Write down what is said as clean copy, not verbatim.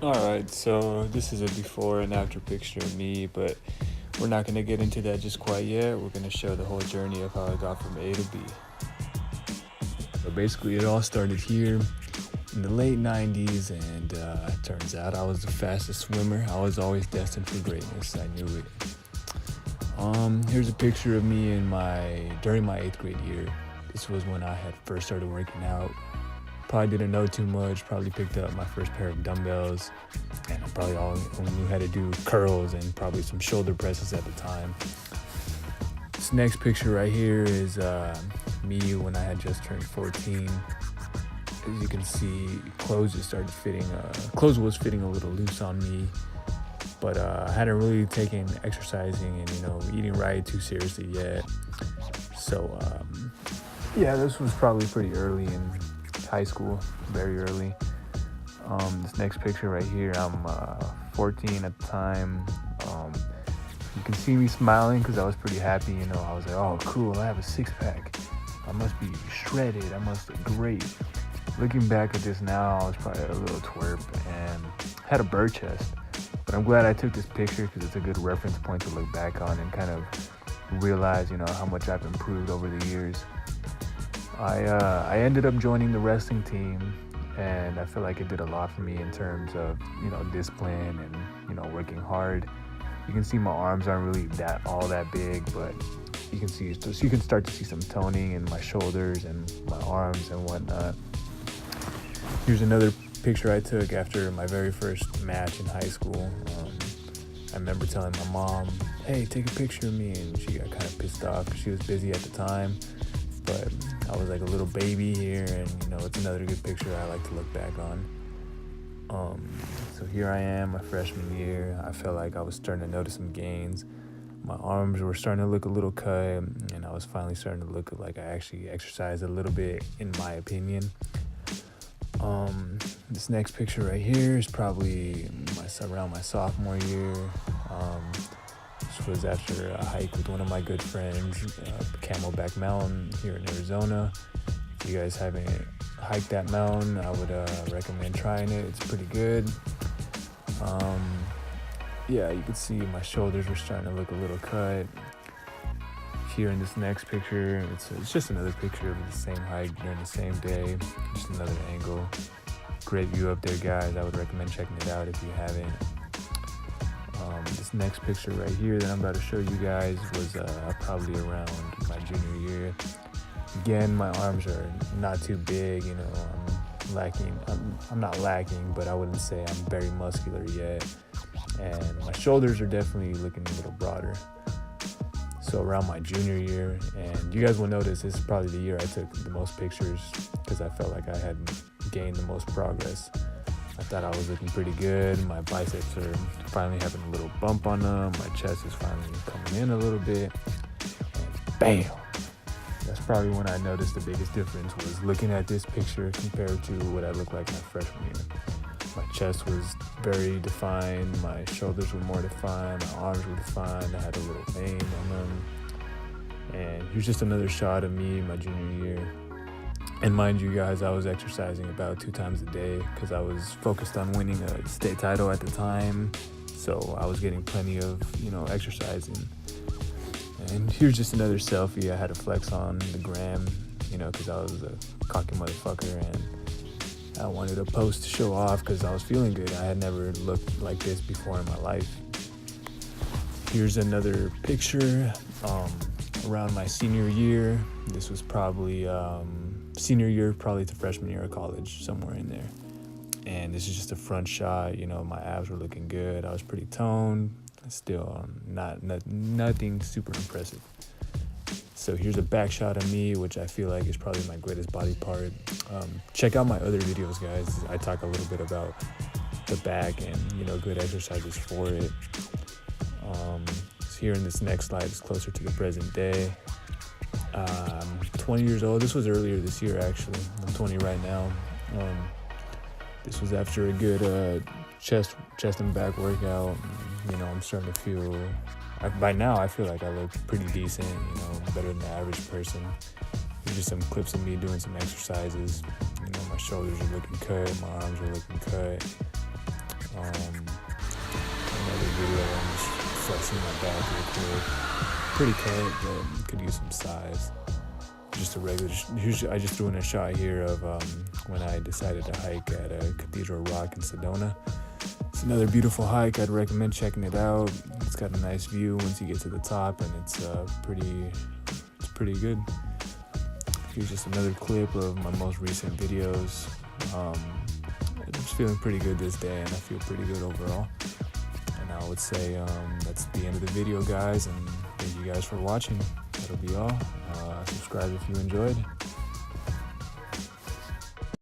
Alright, so this is a before and after picture of me, but we're not going to get into that just quite yet. We're going to show the whole journey of how I got from A to B. So basically, it all started here in the late 90s, and turns out I was the fastest swimmer. I was always destined for greatness. I knew it. Here's a picture of me during my 8th grade year. This was when I had first started working out. Probably didn't know too much, probably picked up my first pair of dumbbells, and I probably only knew how to do curls and probably some shoulder presses at the time. This next picture right here is me when I had just turned 14. As you can see, clothes was fitting a little loose on me, but I hadn't really taken exercising and eating right too seriously yet. So yeah, this was probably pretty early in high school, very early. This next picture right here, I'm 14 at the time. You can see me smiling because I was pretty happy. I was like, oh cool, I have a six-pack. I must be shredded. I must look great. Looking back at this now, I was probably a little twerp and had a bird chest. But I'm glad I took this picture because it's a good reference point to look back on and kind of realize, how much I've improved over the years. I ended up joining the wrestling team, and I feel like it did a lot for me in terms of, discipline and, working hard. You can see my arms aren't really all that big, but you can start to see some toning in my shoulders and my arms and whatnot. Here's another picture I took after my very first match in high school. I remember telling my mom, hey, take a picture of me, and she got kind of pissed off because she was busy at the time. But I was like a little baby here, and it's another good picture I like to look back on. So here I am, my freshman year. I felt like I was starting to notice some gains. My arms were starting to look a little cut, and I was finally starting to look like I actually exercised a little bit, in my opinion. This next picture right here is probably around my sophomore year. This was after a hike with one of my good friends, Camelback Mountain here in Arizona. If you guys haven't hiked that mountain, I would recommend trying it. It's pretty good. Yeah, you can see my shoulders were starting to look a little cut. Here in this next picture, it's just another picture of the same hike during the same day, just another angle. Great view up there, guys. I would recommend checking it out if you haven't. This next picture right here that I'm about to show you guys was probably around my junior year. Again, my arms are not too big, I'm lacking. I'm not lacking, but I wouldn't say I'm very muscular yet. And my shoulders are definitely looking a little broader. So around my junior year, and you guys will notice this is probably the year I took the most pictures because I felt like I had gained the most progress. I thought I was looking pretty good. My biceps are finally having a little bump on them. My chest is finally coming in a little bit. And bam! That's probably when I noticed the biggest difference was looking at this picture compared to what I looked like my freshman year. My chest was very defined, my shoulders were more defined, my arms were defined, I had a little vein on them. And here's just another shot of me my junior year. And mind you guys, I was exercising about 2 times a day because I was focused on winning a state title at the time. So I was getting plenty of, exercising. And here's just another selfie I had to flex on the gram, because I was a cocky motherfucker and I wanted to post to show off because I was feeling good. I had never looked like this before in my life. Here's another picture around my senior year. This was probably senior year, probably to freshman year of college, somewhere in there. And this is just a front shot. My abs were looking good. I was pretty toned. Still nothing super impressive. So here's a back shot of me, which I feel like is probably my greatest body part. Check out my other videos, guys. I talk a little bit about the back and, good exercises for it. So here in this next slide is closer to the present day. I'm 20 years old. This was earlier this year, actually. I'm 20 right now. This was after a good chest and back workout. I'm starting to feel, by now I feel like I look pretty decent, better than the average person. There's just some clips of me doing some exercises. My shoulders are looking cut, my arms are looking cut. Another video I'm just flexing my back real quick. Pretty cut, but could use some size. Just a regular, I just threw in a shot here of when I decided to hike at Cathedral Rock in Sedona. It's another beautiful hike. I'd recommend checking it out. It's got a nice view once you get to the top, and it's pretty good. Here's just another clip of my most recent videos. I'm just feeling pretty good this day, and I feel pretty good overall. And I would say that's the end of the video, guys, and thank you guys for watching. That'll be all. Subscribe if you enjoyed.